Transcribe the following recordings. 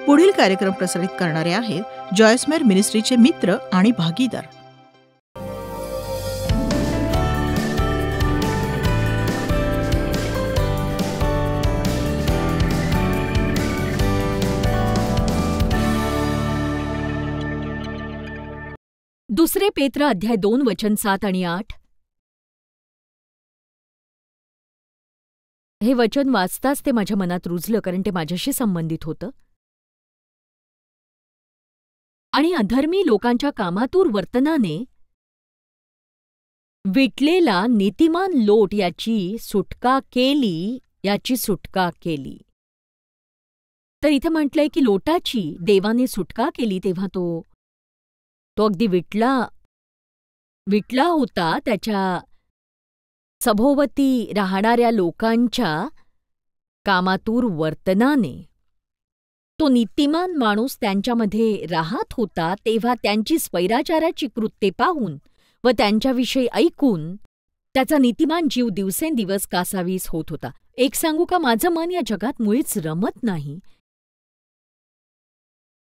पुढील कार्यक्रम प्रसारित करणारे आहेत जॉयसमेर मिनिस्ट्रीचे मित्र आणि भागीदार. दुसरे पेत्र अध्याय 2 वचन 7 आणि 8. हे वचन वाचताच ते माझ्या मनात रुजलं, कारण ते माझ्याशी संबंधित होतं. आणि अधर्मी लोकांच्या कामातूर वर्तनाने विटलेला नीतिमान लोट याची सुटका केली. तर इथे म्हटलंय की लोटाची देवाने सुटका केली तेव्हा तो अगदी विटला होता त्याच्या सभोवती राहणाऱ्या लोकांच्या कामातूर वर्तनाने. तो नीतिमान माणूस त्यांच्यामध्ये राहत होता तेव्हा त्यांची स्वैराचाराची कृत्ये पाहून व त्यांच्याविषयी ऐकून त्याचा नीतिमान जीव दिवसेंदिवस कासावीस होत होता. एक सांगू का, माझं मन या जगात मुळीच रमत नाही.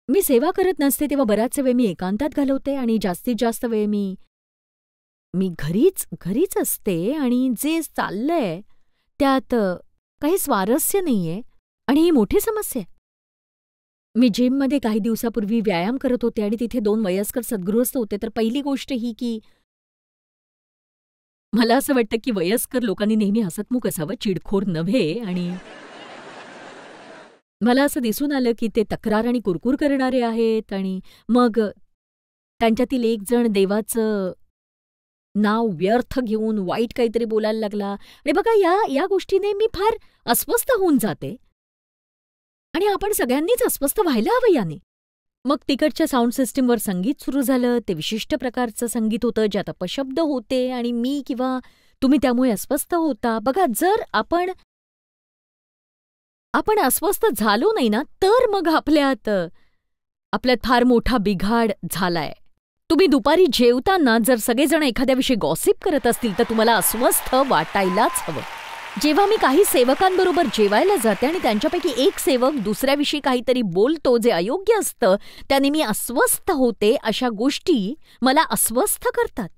मी सेवा करत नसते तेव्हा बराचसा वेळ मी एकांतात घालवते आणि जास्तीत जास्त वेळ मी घरीच असते आणि जे चाललंय त्यात काही स्वारस्य नाहीये आणि ही मोठी समस्या आहे. मी जिममध्ये काही दिवसापूर्वी व्यायाम करत होते आणि तिथे 2 वयस्कर सद्गृहस्थ होते. तर पहिली गोष्ट ही की मला असं वाटतं की वयस्कर लोकांनी नेहमी हसतमुख असावं, चिडखोर नव्हे. आणि मला असं दिसून आलं की ते तक्रार आणि कुरकुर करणारे आहेत. आणि मग त्यांच्यातील एक जण देवाचं नाव व्यर्थ घेऊन वाईट काहीतरी बोलायला लागला. आणि बघा, या गोष्टीने मी फार अस्वस्थ होऊन जाते आणि आपण सगळ्यांनीच अस्वस्थ व्हायला हवं याने. मग तिकडच्या साऊंड सिस्टीमवर संगीत सुरू झालं. ते विशिष्ट प्रकारचं संगीत होतं ज्यात अपशब्द होते आणि मी किंवा तुम्ही त्यामुळे अस्वस्थ होता. बघा, जर आपण अस्वस्थ झालो नाही ना, तर मग आपल्यात फार मोठा बिघाड झालाय. तुम्ही दुपारी जेवताना जर सगळेजण एखाद्याविषयी गॉसिप करत असतील तर तुम्हाला अस्वस्थ वाटायलाच हवं. जेव्हा मी काही सेवकांबरोबर जेवायला जाते आणि त्यांच्यापैकी एक सेवक दुसऱ्याविषयी काहीतरी बोलतो जे अयोग्य असतं, त्याने मी अस्वस्थ होते. अशा गोष्टी मला अस्वस्थ करतात.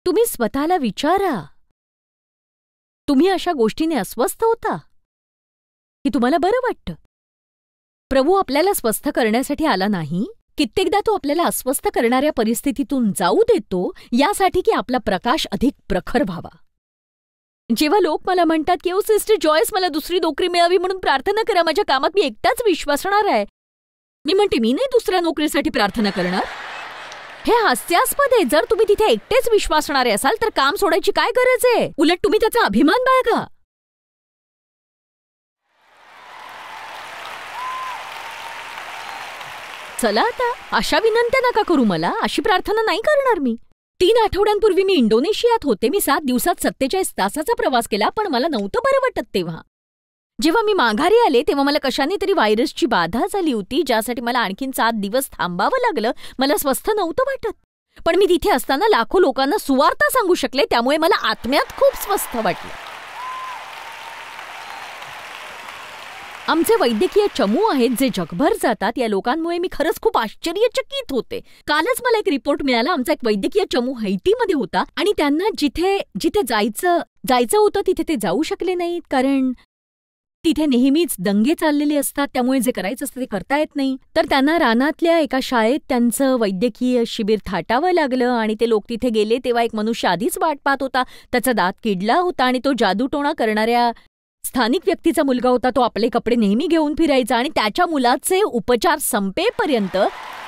तुम्ही स्वतःला विचारा, तुम्ही अशा गोष्टीने अस्वस्थ होता की तुम्हाला बरं वाटतं? प्रभू आपल्याला स्वस्थ करण्यासाठी आला नाही. कित्येकदा तो आपल्याला अस्वस्थ करणाऱ्या परिस्थितीतून जाऊ देतो यासाठी की आपला प्रकाश अधिक प्रखर व्हावा. जेव्हा लोक मला म्हणतात की ओ सिस्टर जॉयस, मला दुसरी नोकरी मिळावी म्हणून प्रार्थना करा, माझ्या कामात मी एकटाच विश्वासणार आहे. मी म्हणते, मी नाही दुसऱ्या नोकरीसाठी प्रार्थना करणार. हे हास्यास्पद आहे. जर तुम्ही तिथे एकटेच विश्वासणारे असाल तर काम सोडायची काय गरज आहे? उलट तुम्ही त्याचा अभिमान बाळगा. चला आता, अशा विनंत्या नका करू मला. अशी प्रार्थना नाही करणार मी. 3 आठवड्यांपूर्वी मी इंडोनेशियात होते. मी 7 दिवसात 47 तासाचा प्रवास केला, पण मला नव्हतं बरं वाटत तेव्हा. जेव्हा मी माघारी आले तेव्हा मला कशाने तरी व्हायरसची बाधा झाली होती, ज्यासाठी मला आणखीन 7 दिवस थांबावं लागलं. मला स्वस्थ नव्हतं वाटत, पण मी तिथे असताना लाखो लोकांना सुवार्ता सांगू शकले, त्यामुळे मला आत्म्यात खूप स्वस्थ वाटलं. आमचे वैद्यकीय चमू आहेत जे जगभर जातात. या लोकांमुळे मी खरंच खूप आश्चर्यचकित होते. कालच मला एक रिपोर्ट मिळाला. आमचा एक वैद्यकीय चमू हैतीमध्ये होता आणि त्यांना जिथे जायचं होतं तिथे ते जाऊ शकले नाहीत, कारण तिथे नेहमीच दंगे चाललेले असतात. त्यामुळे जे करायचं असतं ते करता येत नाही. तर त्यांना रानातल्या एका शाळेत त्यांचं वैद्यकीय शिबिर थाटावं लागलं आणि ते लोक तिथे गेले तेव्हा एक मनुष्य आधीच वाट पाहत होता. त्याचा दात किडला होता आणि तो जादूटोणा करणाऱ्या स्थानिक व्यक्तीचा मुलगा होता. तो आपले कपडे नेहमी घेऊन फिरायचा आणि त्याच्या मुलाचे उपचार संपेपर्यंत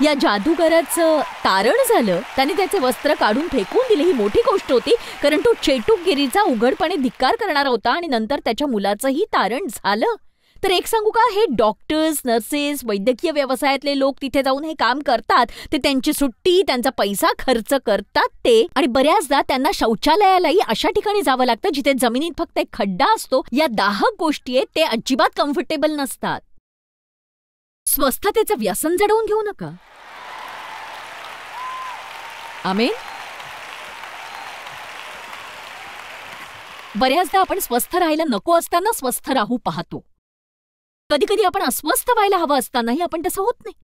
या जादूगाराचं तारण झालं. त्याने त्याचे वस्त्र काढून फेकून दिले. ही मोठी गोष्ट होती, कारण तो चेटुकगिरीचा उघडपणे धिक्कार करणारा होता आणि नंतर त्याच्या मुलाचंही तारण झालं. तर एक सांगू का, हे डॉक्टर्स, नर्सेस, वैद्यकीय व्यवसायातले लोक तिथे जाऊन हे काम करतात. ते त्यांची सुट्टी, त्यांचा पैसा खर्च करतात ते, आणि बऱ्याचदा त्यांना शौचालयालाही अशा ठिकाणी जावं लागतं जिथे जमिनीत फक्त एक खड्डा असतो. या दाहक गोष्टी आहेत, ते अजिबात कम्फर्टेबल नसतात. स्वस्थतेचं व्यसन जडवून घेऊ नका. आमेन. बऱ्याचदा आपण स्वस्थ राहायला नको असताना स्वस्थ राहू पाहतो. कधी कधी आपण अस्वस्थ व्हायला हवं असतानाही आपण तसं होत नाही.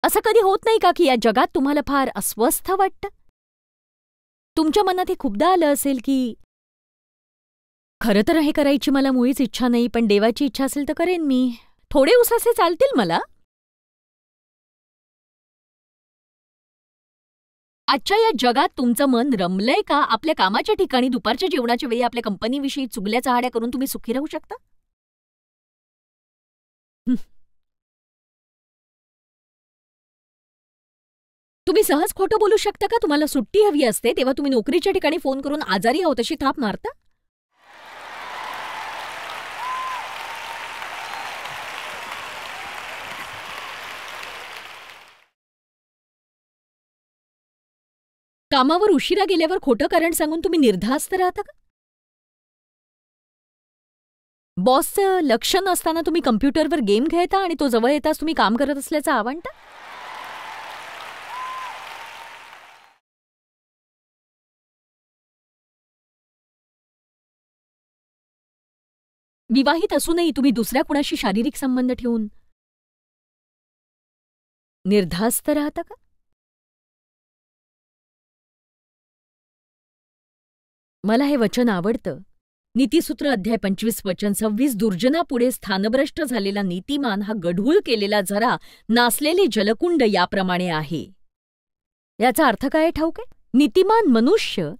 असं कधी होत नाही का की या जगात तुम्हाला फार अस्वस्थ वाटतं? तुमच्या मनात हे खूपदा आलं असेल की खरं तर हे करायची मला मुळीच इच्छा नाही, पण देवाची इच्छा असेल तर करेन मी. थोडे उसासे चालतील मला. आजच्या या जगात तुमचं मन रमलंय का? आपल्या कामाच्या ठिकाणी दुपारच्या जेवणाच्या वेळी आपल्या कंपनीविषयी चुगल्या चहाड्या करून तुम्ही सुखी राहू शकता? तुम्ही सहज खोटं बोलू शकता का? तुम्हाला सुट्टी हवी असते तेव्हा तुम्ही नोकरीच्या ठिकाणी फोन करून आजारी आहोत अशी थाप मारता? कामावर उशिरा गेल्यावर खोटं कारण सांगून तुम्ही निर्धास्त राहता का? बॉसचं लक्ष नसताना तुम्ही कम्प्युटरवर गेम खेळता आणि तो जवळ येताच तुम्ही काम करत असल्याचं आवडतं? विवाहित असूनही तुम्ही दुसऱ्या कुणाशी शारीरिक संबंध ठेवून निर्धास्त राहता का? मला हे वचन आवडतं. नीतिसूत्र अध्याय 25 वचन 26 दुर्जनापुढे स्थानभ्रष्ट झालेला नीतिमान हा गढूळ केलेला झरा, नासलेले जलकुंड याप्रमाणे आहे. याचा अर्थ काय ठाऊक आहे? नीतिमान मनुष्य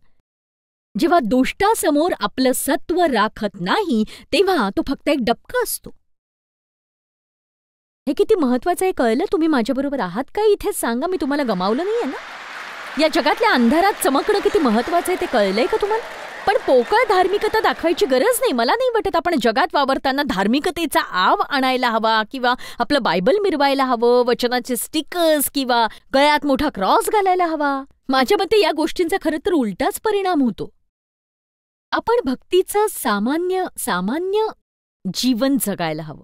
जेव्हा दुष्टासमोर आपलं सत्व राखत नाही तेव्हा तो फक्त एक डबका असतो. हे किती महत्वाचं आहे कळलं? तुम्ही माझ्याबरोबर आहात का? इथे सांगा, मी तुम्हाला गमावलं नाहीये ना? या जगातल्या अंधारात चमकणं किती महत्वाचं आहे ते कळलंय का तुम्हाला? पण पोकळ धार्मिकता दाखवायची गरज नाही. मला नाही वाटत आपण जगात वावरताना धार्मिकतेचा आव आणायला हवा किंवा आपलं बायबल मिरवायला हवं, वचनाचे स्टिकर्स किंवा गळ्यात मोठा क्रॉस घालायला हवा. माझ्या मते या गोष्टींचा खरं तर उलटाच परिणाम होतो. आपण भक्तीचं सामान्य जीवन जगायला हवं.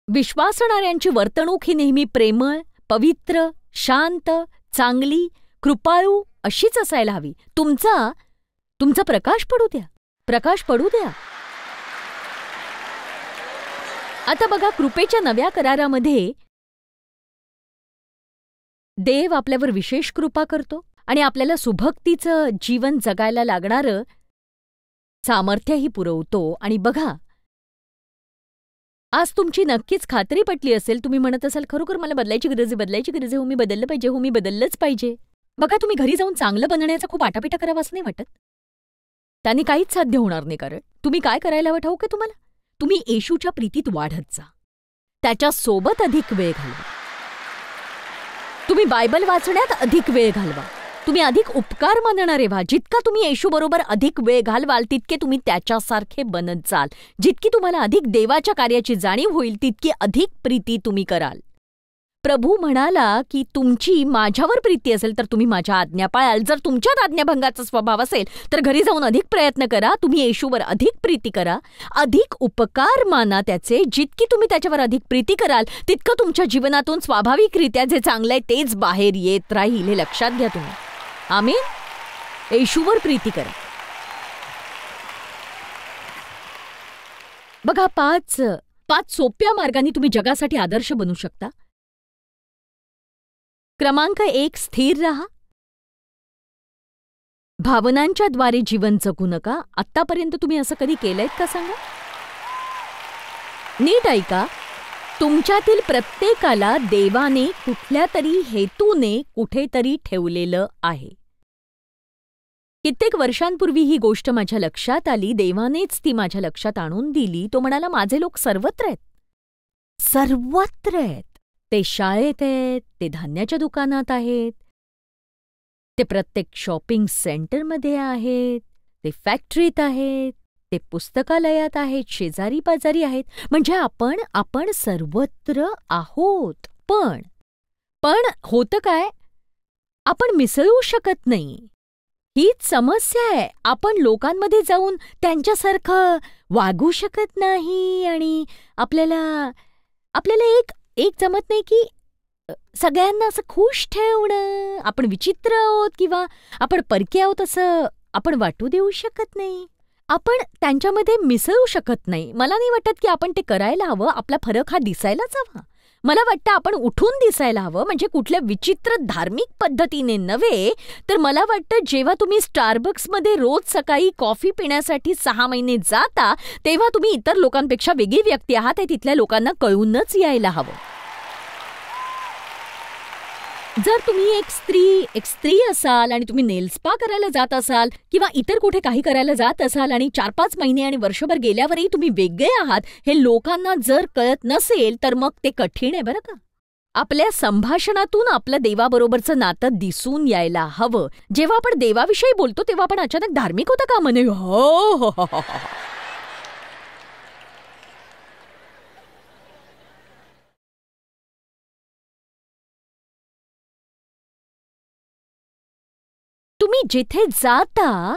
विश्वासणाऱ्यांची वर्तणूक ही नेहमी प्रेमळ, पवित्र, शांत, चांगली, कृपाळू अशीच असायला हवी. तुमचा प्रकाश पडू द्या. आता बघा, कृपेच्या नव्या करारामध्ये देव आपल्यावर विशेष कृपा करतो आणि आपल्याला सुभक्तीचं जीवन जगायला लागणारं सामर्थ्यही पुरवतो. आणि बघा, आज तुमची नक्कीच खात्री पटली असेल. तुम्ही म्हणत असाल, खरोखर मला बदलायची गरज आहे. हो, मी बदललं पाहिजे. हो, मी बदललंच पाहिजे. बघा, तुम्ही घरी जाऊन चांगलं बनण्याचा खूप आटापिटा करावा असं नाही वाटत? त्याने काहीच साध्य होणार नाही. कारण तुम्ही काय करायला हवं ठाऊक आहे तुम्हाला? तुम्ही येशूच्या प्रीतीत वाढत जा. त्याच्यासोबत अधिक वेळ घालवा. तुम्ही बायबल वाचण्यात अधिक वेळ घालवा. तुम्ही अधिक उपकार मानणारे व्हा. जितका तुम्ही येशूबरोबर अधिक वेळ घालवाल तितके तुम्ही त्याच्यासारखे बनत जाल. जितकी तुम्हाला अधिक देवाच्या कार्याची जाणीव होईल तितकी अधिक प्रीती तुम्ही कराल. प्रभू म्हणाला की तुमची माझ्यावर प्रीती असेल तर तुम्ही माझ्या आज्ञा पाळाल. जर तुमच्यात आज्ञाभंगाचा स्वभाव असेल तर घरी जाऊन अधिक प्रयत्न करा. तुम्ही येशूवर अधिक प्रीती करा, अधिक उपकार माना त्याचे. जितकी तुम्ही त्याच्यावर अधिक प्रीती कराल तितकं तुमच्या जीवनातून स्वाभाविकरित्या जे चांगलं आहे तेच बाहेर येत राहील. हे लक्षात घ्या तुम्ही. आमीन. येशूवर प्रीती करा. बघा, 5 सोप्या मार्गांनी तुम्ही जगासाठी आदर्श बनू शकता. क्रमांक 1, स्थिर रहा. भावनांच्या द्वारे जीवन जगू नका. आत्तापर्यंत तुम्ही असं कधी केलंय का सांगा? नीट ऐका. तुमच्यातील प्रत्येकाला देवाने कुठल्या तरी हेतूने कुठेतरी ठेवलेलं आहे. कित्येक वर्षांपूर्वी ही गोष्ट माझ्या लक्षात आली. देवानेच ती माझ्या लक्षात आणून दिली. तो म्हणाला, माझे लोक सर्वत्र आहेत. ते शाळेत आहेत, ते धान्याच्या दुकानात आहेत, ते प्रत्येक शॉपिंग सेंटरमध्ये आहेत, ते फॅक्टरीत आहेत, ते पुस्तकालयात आहेत, शेजारी पाजारी आहेत. म्हणजे आपण सर्वत्र आहोत. पण होतं काय? आपण मिसळू शकत नाही. हीच समस्या आहे. आपण लोकांमध्ये जाऊन त्यांच्यासारखं वागू शकत नाही आणि आपल्याला एक जमत नाही की सगळ्यांना असं खुश ठेवणं. आपण विचित्र आहोत किंवा आपण परके आहोत असं आपण वाटू देऊ शकत नाही. आपण त्यांच्यामध्ये मिसळू शकत नाही. मला नाही वाटत की आपण ते करायला हवं. आपला फरक हा दिसायलाच हवा. मला वाटतं आपण उठून दिसायला हवं, म्हणजे कुठल्या विचित्र धार्मिक पद्धतीने नव्हे, तर मला वाटतं जेव्हा तुम्ही स्टारबक्समध्ये रोज सकाळी कॉफी पिण्यासाठी 6 महिने जाता, तेव्हा तुम्ही इतर लोकांपेक्षा वेगळी व्यक्ती आहात हे तिथल्या लोकांना कळूनच यायला हवं. जर तुम्ही एक स्त्री असाल आणि तुम्ही नेल स्पा करायला जात असाल किंवा इतर कुठे काही करायला जात असाल आणि 4-5 महिने आणि वर्षभर गेल्यावरही तुम्ही वेगळे आहात हे लोकांना जर कळत नसेल तर मग ते कठीण आहे बरं का. आपल्या संभाषणातून आपलं देवाबरोबरचं नातं दिसून यायला हवं. जेव्हा आपण देवाविषयी बोलतो तेव्हा आपण अचानक धार्मिक होतं का म्हणे हो. तुम्ही जिथे जाता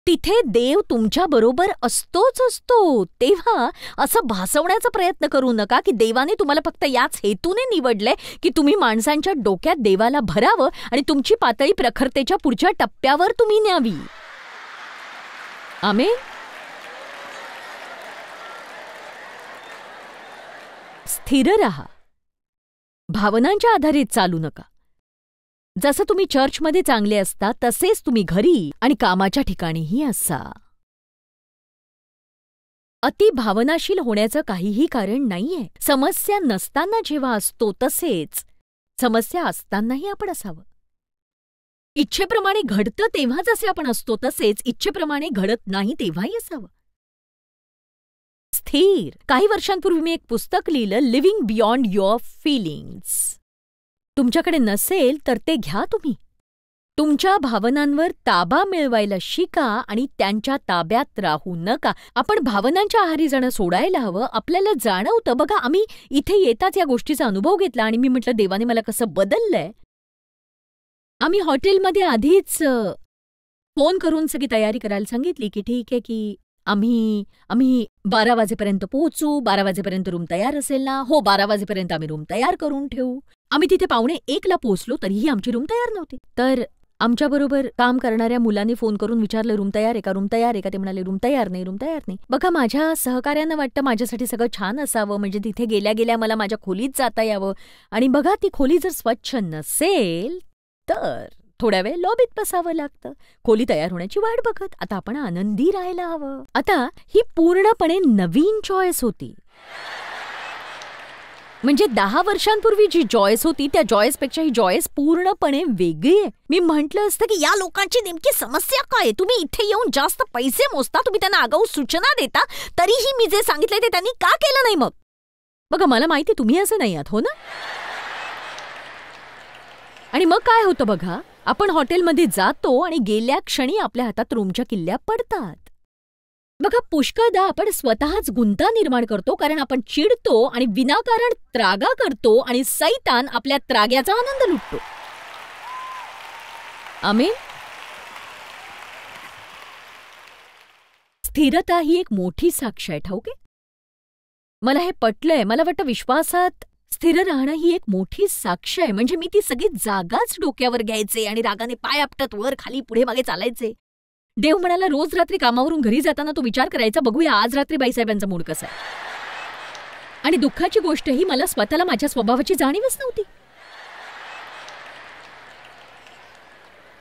तिथे देव तुमच्या बरोबर असतोच असतो. तेव्हा असं भासवण्याचा प्रयत्न करू नका की देवाने तुम्हाला फक्त याच हेतूने निवडले की तुम्ही माणसांच्या डोक्यात देवाला भरावं आणि तुमची पातळी प्रखरतेच्या पुढच्या टप्प्यावर तुम्ही न्यावी. आमेन. स्थिर रहा. भावनांच्या आधारित चालू नका. जसं तुम्ही चर्चमध्ये चांगले असता तसेच तुम्ही घरी आणि कामाच्या ठिकाणीही असा. अति भावनाशील होण्याचं काहीही कारण नाहीये. समस्या नसताना जेव्हा असतो तसेच समस्या असतानाही आपण असावं. इच्छेप्रमाणे घडतं तेव्हा जसे आपण असतो तसेच इच्छेप्रमाणे घडत नाही तेव्हाही असावं. स्थिर. काही वर्षांपूर्वी मी एक पुस्तक लिहिलं, लिव्हिंग बियॉन्ड युअर फीलिंग्स. तुमच्याकडे नसेल तर ते घ्या तुम्ही. तुमच्या भावनांवर ताबा मिळवायला शिका आणि त्यांच्या ताब्यात राहू नका. आपण भावनांच्या आहारी जाणं सोडायला हवं. आपल्याला जाणवतं बघा, आम्ही इथे येताच या गोष्टीचा अनुभव घेतला आणि मी म्हटलं देवाने मला कसं बदललंय. आम्ही हॉटेलमध्ये आधीच फोन करून सगळी तयारी करायला सांगितली की ठीक आहे की आम्ही 12 वाजेपर्यंत पोहोचू. 12 वाजेपर्यंत रूम तयार असेल ना? हो, 12 वाजेपर्यंत आम्ही रूम तयार करून ठेवू. आम्ही तिथे 12:45ला पोहोचलो तरीही आमची रूम तयार नव्हती. तर आमच्याबरोबर काम करणाऱ्या मुलांनी फोन करून विचारलं रूम तयार आहे का, रूम तयार आहे का? ते म्हणाले रूम तयार नाही. बघा, माझ्या सहकार्यांना वाटतं माझ्यासाठी सगळं छान असावं, म्हणजे तिथे गेल्या गेल्या मला माझ्या खोलीत जाता यावं. आणि बघा, ती खोली जर स्वच्छ नसेल तर थोड्या वेळ लॉबीत बसावं लागतं, खोली तयार होण्याची वाट बघत. आता आपण आनंदी राहायला हवं. आता ही पूर्णपणे नवीन चॉईस होती. म्हणजे 10 वर्षांपूर्वी जी जॉयस होती त्या जॉयसपेक्षा ही जॉयस पूर्णपणे वेगळी आहे. मी म्हटलं असतं की या लोकांची नेमकी समस्या काय? तुम्ही इथे येऊन जास्त पैसे मोजता, तुम्ही त्यांना आगाऊ सूचना देता, तरीही मी जे सांगितलंय ते त्यांनी का केलं नाही? मग बघा, मला माहिती तुम्ही असं नाही आहात, हो ना? आणि मग काय होतं बघा, आपण हॉटेलमध्ये जातो आणि गेल्या क्षणी आपल्या हातात रूमच्या किल्ल्या पडतात. बघा, पुष्कळदा आपण स्वतःच गुंता निर्माण करतो कारण आपण चिडतो आणि विनाकारण त्रागा करतो आणि सैतान आपल्या त्राग्याचा आनंद लुटतो. आमेन. स्थिरता ही एक मोठी साक्ष आहे, ठाऊक आहे? मला हे पटलंय. मला वाटतं विश्वासात स्थिर राहणं ही एक मोठी साक्ष आहे. म्हणजे मी ती सगळी जागाच डोक्यावर घ्यायचे आणि रागाने पाय आपटत वर खाली पुढे मागे चालायचे. देव म्हणाला, रोज रात्री कामावरून घरी जाताना तो विचार करायचा, बघूया आज रात्री बाईसाहेबांचा मूड कसा आहे. आणि दुःखाची गोष्ट ही, मला स्वतःला माझ्या स्वभावाची जाणीवच नव्हती.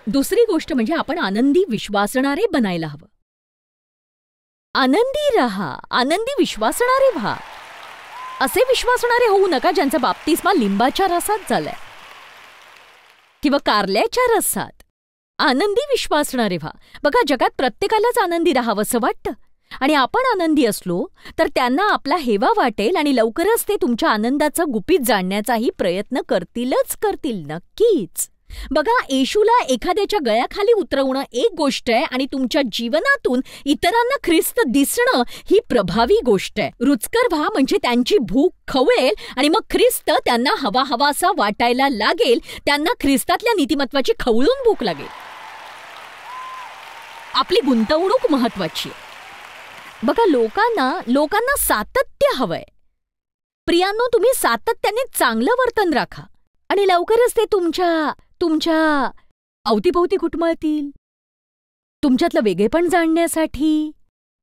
दुसरी गोष्ट म्हणजे आपण आनंदी विश्वासणारे बनायला हवं. आनंदी राहा, आनंदी विश्वासणारे व्हा. असे विश्वासणारे होऊ नका ज्यांचा बाप्तिस्मा लिंबाच्या रसात झालाय किंवा कारल्याच्या रसात. आनंदी विश्वासणारे व्हा. बघा, जगात प्रत्येकालाच आनंदी राहावंसं वाटतं आणि आपण आनंदी असलो तर त्यांना आपला हेवा वाटेल आणि लवकरच ते तुमच्या आनंदाचं गुपित जाणण्याचाही प्रयत्न करतील नक्कीच. बघा, येशूला एखाद्याच्या गळ्याखाली उतरवणं एक गोष्ट आहे आणि तुमच्या जीवनातून इतरांना ख्रिस्त दिसणं ही प्रभावी गोष्ट आहे. रुचकर व्हा म्हणजे त्यांची भूक खवळेल आणि मग ख्रिस्त त्यांना हवासा वाटायला लागेल. त्यांना ख्रिस्तातल्या नीतिमत्वाची खवळून भूक लागेल. आपली गुंतवणूक महत्वाची आहे. बघा, लोकांना सातत्य हवंय. प्रियांनो, तुम्ही सातत्याने चांगलं वर्तन राखा आणि लवकरच ते तुमच्या अवतीभोवती घुटमळतील. तुमच्यातलं वेगळेपण जाणण्यासाठी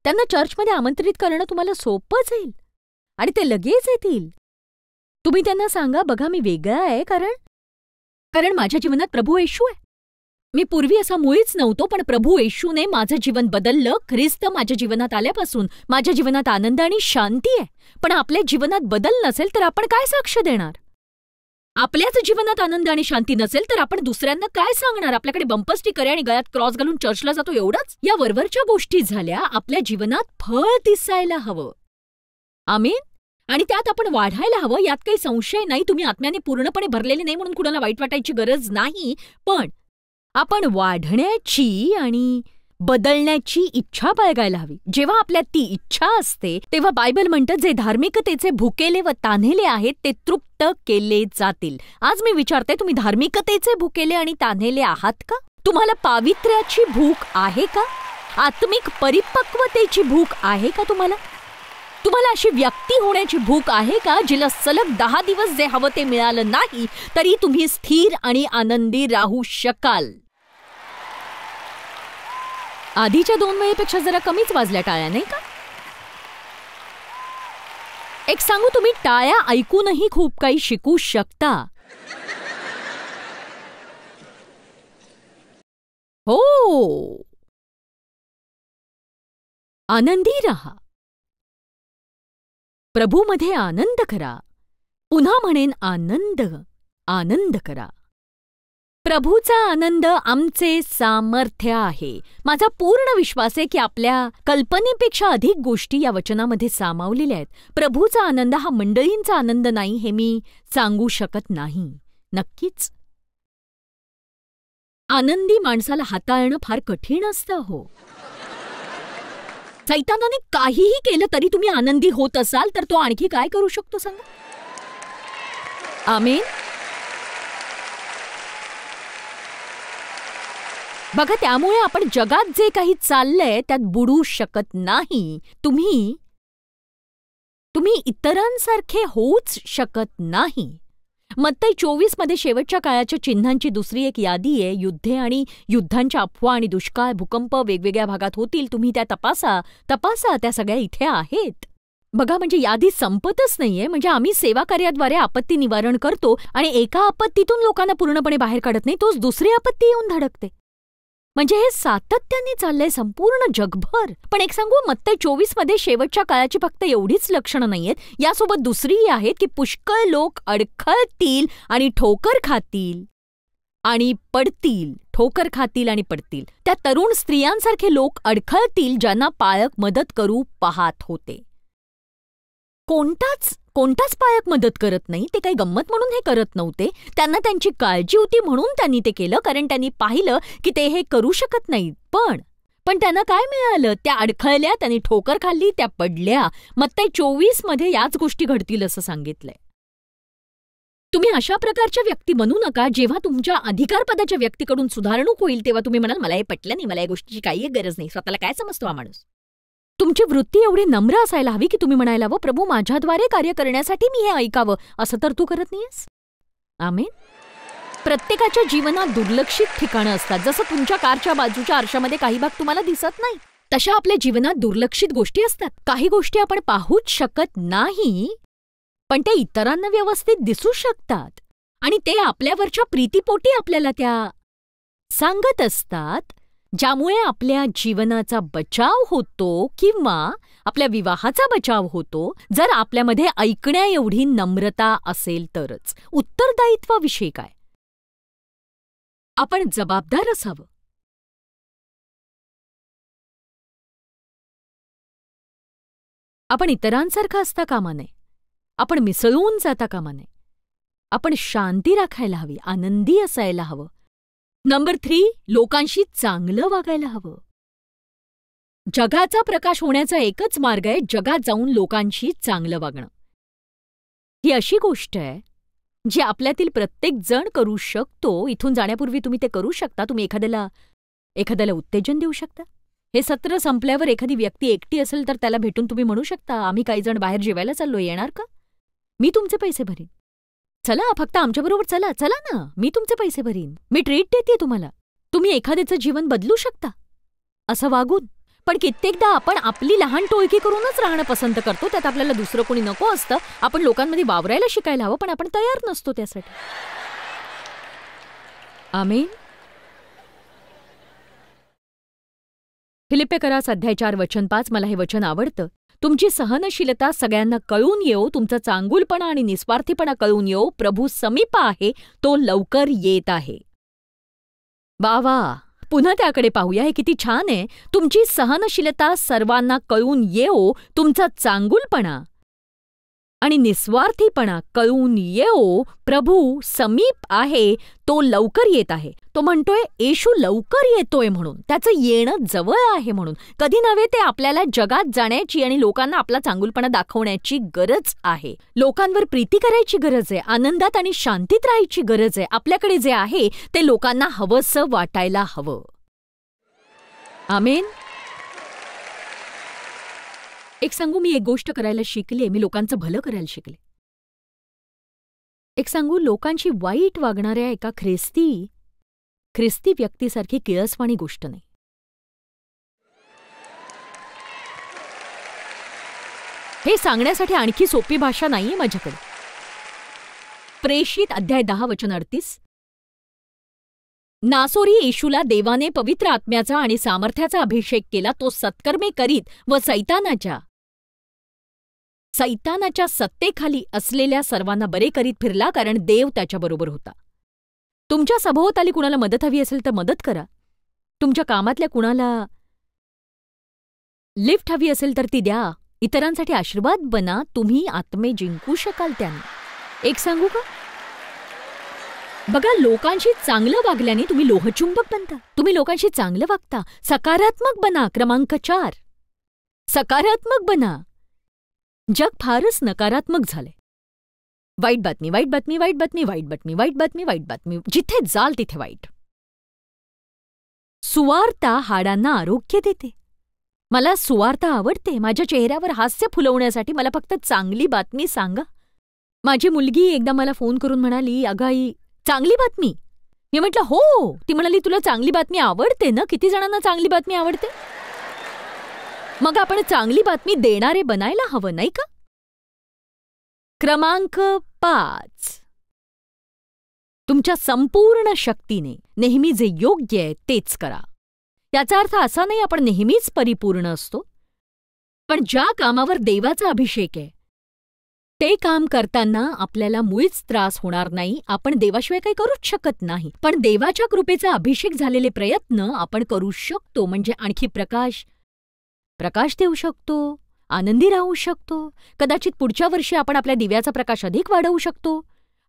त्यांना चर्चमध्ये आमंत्रित करणं तुम्हाला सोपं जाईल आणि ते लगेच येतील. तुम्ही त्यांना सांगा, बघा मी वेगळा आहे कारण माझ्या जीवनात प्रभू येशू आहे. मी पूर्वी असा मुळीच नव्हतो, पण प्रभू येशूने माझं जीवन बदललं. ख्रिस्त माझ्या जीवनात आल्यापासून माझ्या जीवनात आनंद आणि शांती आहे. पण आपल्या जीवनात बदल नसेल तर आपण काय साक्ष देणार? आपल्याच जीवनात आनंद आणि शांती नसेल तर आपण दुसऱ्यांना काय सांगणार? आपल्याकडे बंपर स्टिकर आहे आणि गळ्यात क्रॉस घालून चर्चला जातो एवढंच? या वरवरच्या गोष्टी झाल्या. आपल्या जीवनात फळ दिसायला हवं. आमीन. आणि त्यात आपण वाढायला हवं, यात काही संशय नाही. तुम्ही आत्म्याने पूर्णपणे भरलेले नाही म्हणून कुणाला वाईट वाटायची गरज नाही. पण आपण वाढण्याची आणि बदलण्याची इच्छा बाळगायला हवी. जेव्हा आपल्यात ती इच्छा असते तेव्हा बायबल म्हणतं, जे धार्मिकतेचे भुकेले व तान्हेले आहेत ते तृप्त केले जातील. आज मी विचारते, तुम्ही धार्मिकतेचे भुकेले आणि तान्हेले आहात का? तुम्हाला पावित्र्याची भूक आहे का? आत्मिक परिपक्वतेची भूक आहे का तुम्हाला अशी व्यक्ती होण्याची भूक आहे का, जिला सलग 10 दिवस जे हवं ते मिळालं नाही तरी तुम्ही स्थिर आणि आनंदी राहू शकाल? आधीच्या 2 वेळेपेक्षा जरा कमीच वाजल्या टाळ्या, नाही का? एक सांगू, तुम्ही टाळ्या ऐकूनही खूप काही शिकू शकता. हो, आनंदी राहा. प्रभूमध्ये आनंद करा. पुन्हा म्हणेन, आनंद करा. प्रभूचा आनंद आमचे सामर्थ्य आहे. माझा पूर्ण विश्वास आहे की आपल्या कल्पनेपेक्षा अधिक गोष्टी या वचनामध्ये सामावलेल्या आहेत. प्रभूचा आनंद हा मंडळींचा आनंद नाही हे मी सांगू शकत नाही. नक्कीच आनंदी माणसाला हाताळणं फार कठीण असतं. हो, सैतानाने काहीही केलं तरी तुम्ही आनंदी होत असाल तर तो आणखी काय करू शकतो सांगा? आमेन. बघा, त्यामुळे आपण जगात जे काही चाललंय त्यात बुडू शकत नाही. तुम्ही इतरांसारखे होऊच शकत नाही. मत्ती 24 मध्ये शेवटच्या काळाच्या चिन्हांची दुसरी एक यादी आहे. युद्धे आणि युद्धांच्या अफवा आणि दुष्काळ, भूकंप वेगवेगळ्या भागात होतील. तुम्ही त्या तपासा. त्या सगळ्या इथे आहेत. बघा, म्हणजे यादी संपतच नाहीये. म्हणजे आम्ही सेवा कार्याद्वारे आपत्ती निवारण करतो आणि एका आपत्तीतून लोकांना पूर्णपणे बाहेर काढत नाही, तोच दुसरी आपत्ती येऊन धडकते. म्हणजे हे सातत्याने चाललंय संपूर्ण जगभर. पण एक सांगू, मत्ती 24 मध्ये शेवटच्या काळाची फक्त एवढीच लक्षणं नाहीयेत. यासोबत दुसरीही आहेत की पुष्कळ लोक अडखळतील आणि ठोकर खातील आणि पडतील. त्या तरुण स्त्रियांसारखे लोक अडखळतील ज्यांना पालक मदत करू पाहत होते. कोणताच पालक मदत करत नाही. ते काही गंमत म्हणून हे करत नव्हते. त्यांना त्यांची काळजी होती म्हणून त्यांनी ते केलं, कारण त्यांनी पाहिलं की ते हे करू शकत नाहीत. पण त्यांना काय मिळालं? त्या अडखळल्या, त्यांनी ठोकर खाल्ली, त्या पडल्या. मत्ती 24 मध्ये याच गोष्टी घडतील असं सांगितलंय. तुम्ही अशा प्रकारच्या व्यक्ती बनू नका. जेव्हा तुमच्या अधिकारपदाच्या व्यक्तीकडून सुधारणूक होईल तेव्हा तुम्ही म्हणाल, मला हे पटलं नाही, मला या गोष्टीची काही गरज नाही. स्वतःला काय समजतो हा माणूस? तुमची वृत्ती एवढी नम्र असायला हवी की तुम्ही म्हणायला हवं, प्रभू माझ्याद्वारे कार्य करण्यासाठी मी हे ऐकावं. असं तर तू करत नाहीयेस. आमेन. प्रत्येकाच्या जीवनात दुर्लक्षित ठिकाणं असतात. जसं तुमच्या कारच्या बाजूच्या आरशामध्ये काही भाग तुम्हाला दिसत नाही, तशा आपल्या जीवनात दुर्लक्षित गोष्टी असतात. काही गोष्टी आपण पाहूच शकत नाही, पण ते इतरांना व्यवस्थित दिसू शकतात आणि ते आपल्यावरच्या प्रीतीपोटी आपल्याला त्या सांगत असतात, ज्यामुळे आपल्या जीवनाचा बचाव होतो किंवा आपल्या विवाहाचा बचाव होतो, जर आपल्यामध्ये ऐकण्या एवढी नम्रता असेल तरच. उत्तरदायित्वाविषयी काय? आपण जबाबदार असावं. आपण इतरांसारखं असता कामा नये. आपण मिसळून जाता कामा नये. आपण शांती राखायला हवी, आनंदी असायला हवं. नंबर 3, लोकांशी चांगलं वागायला हवं. जगाचा प्रकाश होण्याचा एकच मार्ग आहे, जगात जाऊन लोकांशी चांगलं वागणं. ही अशी गोष्ट आहे जी आपल्यातील प्रत्येक जण करू शकतो. इथून जाण्यापूर्वी तुम्ही ते करू शकता. तुम्ही एखाद्याला उत्तेजन देऊ शकता. हे सत्र संपल्यावर एखादी व्यक्ती एकटी असेल तर त्याला भेटून तुम्ही म्हणू शकता, आम्ही काही जण बाहेर जेवायला चाललो, येणार का? मी तुमचे पैसे भरीन. चला, फक्त आमच्याबरोबर चला ना, मी तुमचे पैसे भरीन. मी ट्रीट देते तुम्हाला. तुम्ही एखाद्याचं जीवन बदलू शकता. असं वागून. पण कित्येकदा आपण आपली लहान टोळकी करूनच राहणं पसंत करतो. त्यात आपल्याला दुसरं कोणी नको असतं. आपण लोकांमध्ये वावरायला शिकायला हवं, पण आपण तयार नसतो त्यासाठी. आमेन. फिलिप्पियरास अध्याय 4 वचन 5. मला हे वचन आवडतं. तुमची सहनशीलता सगळ्यांना कळून येवो, तुमचा चांगुलपणा आणि निस्वार्थीपणा कळून येवो. प्रभू समीप आहे, तो लवकर येत आहे. बावा, पुन्हा त्याकडे पाहूया. हे किती छान आहे. तुमची सहनशीलता सर्वांना कळून येवो, तुमचा चांगुलपणा आणि निस्वार्थीपणा कळून येवो. प्रभू समीप आहे, तो लवकर येत आहे. तो म्हणतोय येशू लवकर येतोय म्हणून, त्याचं येणं जवळ आहे म्हणून. कधी नव्हे ते आपल्याला जगात जाण्याची आणि लोकांना आपला चांगुलपणा दाखवण्याची गरज आहे. लोकांवर प्रीती करायची गरज आहे. आनंदात आणि शांतीत राहायची गरज आहे. आपल्याकडे जे आहे ते लोकांना हवंसं वाटायला हवं. आमेन. एक सांगू, मी एक गोष्ट करायला शिकले. मी लोकांचं भलं करायला शिकले. एक सांगू, लोकांची वाईट वागणाऱ्या एका ख्रिस्ती व्यक्तीसारखी किळसवाणी गोष्ट नाही. हे सांगण्यासाठी आणखी सोपी भाषा नाहीये माझ्याकडे. प्रेषित अध्याय 10 वचन 38. नासोरी येशूला देवाने पवित्र आत्म्याचा आणि सामर्थ्याचा अभिषेक केला. तो सत्कर्मे करीत व सैतानाच्या सत्तेखाली असलेल्या सर्वांना बरे करीत फिरला, कारण देव त्याच्याबरोबर होता. तुमच्या सभोवताली कुणाला मदत हवी असेल तर मदत करा. तुमच्या कामातल्या कुणाला लिफ्ट हवी असेल तर ती द्या. इतरांसाठी आशीर्वाद बना. तुम्ही आत्मे जिंकू शकाल त्याने. एक सांगू का? बघा, लोकांशी चांगलं वागल्याने तुम्ही लोहचुंबक बनता. तुम्ही लोकांशी चांगलं वागता. सकारात्मक बना. क्रमांक 4, सकारात्मक बना. जग फारच नकारात्मक झालंय. वाईट बातमी, वाईट बातमी, वाईट बातमी, वाईट बातमी, वाईट बातमी, वाईट बातमी. जिथे जाल तिथे वाईट. सुवार्ता हाडांना आरोग्य देते. मला सुवार्ता आवडते. माझ्या चेहऱ्यावर हास्य फुलवण्यासाठी मला फक्त चांगली बातमी सांगा. माझी मुलगी एकदा मला फोन करून म्हणाली, अगं आई, चांगली बातमी. मी म्हटलं हो. ती म्हणाली, तुला चांगली बातमी आवडते ना? किती जणांना चांगली बातमी आवडते? मग आपण चांगली बातमी देणारे बनायला हवं, नाही का? क्रमांक 5, तुमच्या संपूर्ण शक्तीने नेहमी जे योग्य आहे तेच करा. याचा अर्थ असा नाही आपण नेहमीच परिपूर्ण असतो, पण ज्या कामावर देवाचा अभिषेक आहे ते काम करताना आपल्याला मुळीच त्रास होणार नाही. आपण देवाशिवाय काही करूच शकत नाही, पण देवाच्या कृपेचा अभिषेक झालेले प्रयत्न आपण करू शकतो. म्हणजे आणखी प्रकाश देऊ शकतो, आनंदी राहू शकतो. कदाचित पुढच्या वर्षी आपण आपल्या दिव्याचा प्रकाश अधिक वाढवू शकतो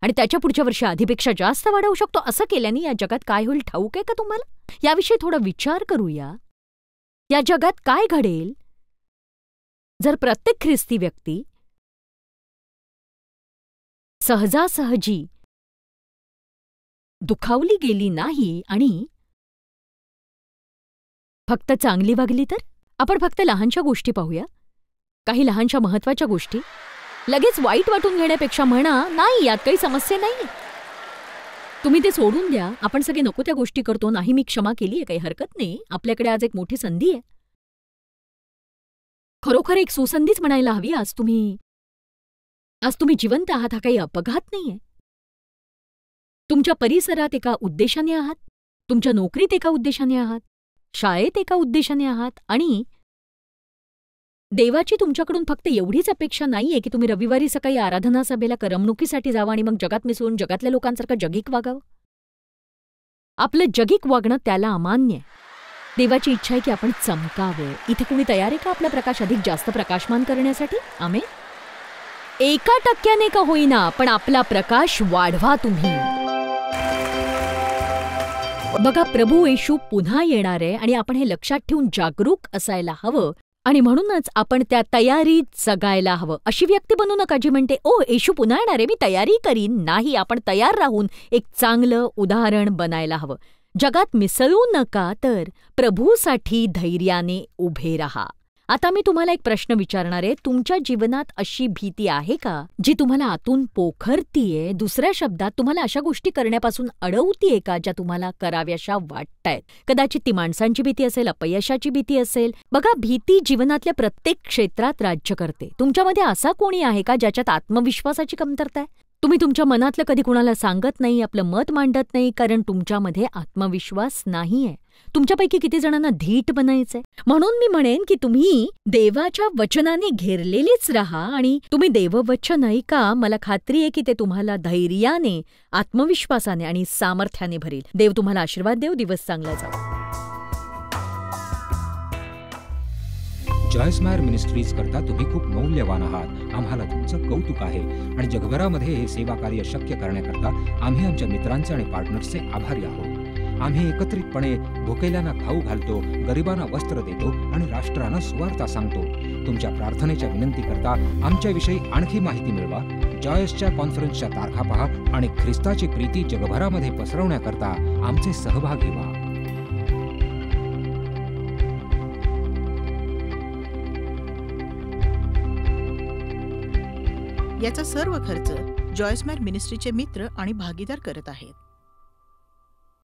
आणि त्याच्या पुढच्या वर्षी आधीपेक्षा जास्त वाढवू शकतो. असं केल्याने या जगात काय होईल ठाऊक आहे का तुम्हाला? याविषयी थोडा विचार करूया. या जगात काय घडेल जर प्रत्येक ख्रिस्ती व्यक्ती सहजासहजी दुखावली गेली नाही आणि फक्त चांगली वागली तर? आपण फक्त लहानशा गोष्टी पाहूया, काही लहानशा महत्वाच्या गोष्टी. लगेच वाईट वाटून घेण्यापेक्षा म्हणा, नाही, यात काही समस्या नाही, तुम्ही ते सोडून द्या. आपण सगळे नको त्या गोष्टी करतो. नाही, मी क्षमा केली आहे, काही हरकत नाही. आपल्याकडे आज एक मोठी संधी आहे. खरोखर एक सुसंधीच म्हणायला हवी. आज तुम्ही जिवंत आहात. हा काही अपघात नाहीये. तुमच्या परिसरात एका उद्देशाने आहात, तुमच्या नोकरीत एका उद्देशाने आहात, शाळेत एका उद्देशाने आहात. आणि देवाची तुमच्याकडून फक्त एवढीच अपेक्षा नाहीये की तुम्ही रविवारी सकाळी आराधना सभेला करमणुकीसाठी जावं आणि मग जगात मिसळून जगातल्या लोकांसारखं जगिक वागावं. आपलं जगिक वागणं त्याला अमान्य आहे. देवाची इच्छा आहे की आपण चमकावं. इथे कुणी तयार आहे का आपला प्रकाश अधिक जास्त प्रकाशमान करण्यासाठी? आमेन. 1% का होईना, पण आपला प्रकाश वाढवा तुम्ही. बघा, प्रभू येशू पुन्हा येणार आहे आणि आपण हे लक्षात ठेवून जागरूक असायला हवं. आणि म्हणूनच आपण त्या तयारीत जगायला हवं. अशी व्यक्ती बनू नका जी म्हणते, ओ येशू पुन्हा येणार आहे, मी तयारी करीन. नाही, आपण तयार राहून एक चांगलं उदाहरण बनायला हवं. जगात मिसळू नका, तर प्रभूसाठी धैर्याने उभे राहा. आता मी तुम्हाला एक प्रश्न विचारणार आहे. तुमच्या जीवनात अशी भीती आहे का जी तुम्हाला आतून पोखरतीये? दुसऱ्या शब्दात, तुम्हाला अशा गोष्टी करण्यापासून अडवतीये का ज्या तुम्हाला कराव्याशा वाटतायत? कदाचित ती माणसांची भीती असेल, अपयशाची भीती असेल. बघा, भीती जीवनातल्या प्रत्येक क्षेत्रात राज्य करते. तुमच्यामध्ये असा कोणी आहे का ज्याच्यात आत्मविश्वासाची कमतरता आहे? तुम्ही तुमच्या मनातलं कधी कुणाला सांगत नाही, आपलं मत मांडत नाही, कारण तुमच्यामध्ये आत्मविश्वास नाहीये. तुमच्यापैकी किती जणांना धीट बनायचंय? म्हणून मी म्हणेन की तुम्ही देवाच्या वचनाने घेरलेलीच राहा आणि तुम्ही देववचन ऐका. मला खात्री आहे की ते तुम्हाला धैर्याने, आत्मविश्वासाने आणि सामर्थ्याने भरेल. देव तुम्हाला आशीर्वाद देव. दिवस चांगला जाऊ. जॉय स्मायर मिनिस्ट्रीज करता तुम्ही खूप मौल्यवान आहात. आम्हाला तुमचं कौतुक आहे आणि जगभरामध्ये हे सेवा कार्य शक्य करण्याकरता आम्ही आमच्या मित्रांचे आणि पार्टनर्सचे आभारी आहोत. आम्ही एकत्रितपणे भुकेल्यांना खाऊ घालतो, गरिबांना वस्त्र देतो आणि राष्ट्रांना सुवार्ता सांगतो. तुमच्या प्रार्थनेच्या विनंती करता आमच्याविषयी आणखी माहिती मिळवा. जॉयसच्या कॉन्फरन्सच्या तारखा पहा आणि ख्रिस्ताची प्रीती जगभरामध्ये पसरवण्याकरता आमचे सहभागी व्हा. याचा सर्व खर्च जॉय स्मायर मिनिस्ट्रीचे मित्र आणि भागीदार करत आहेत.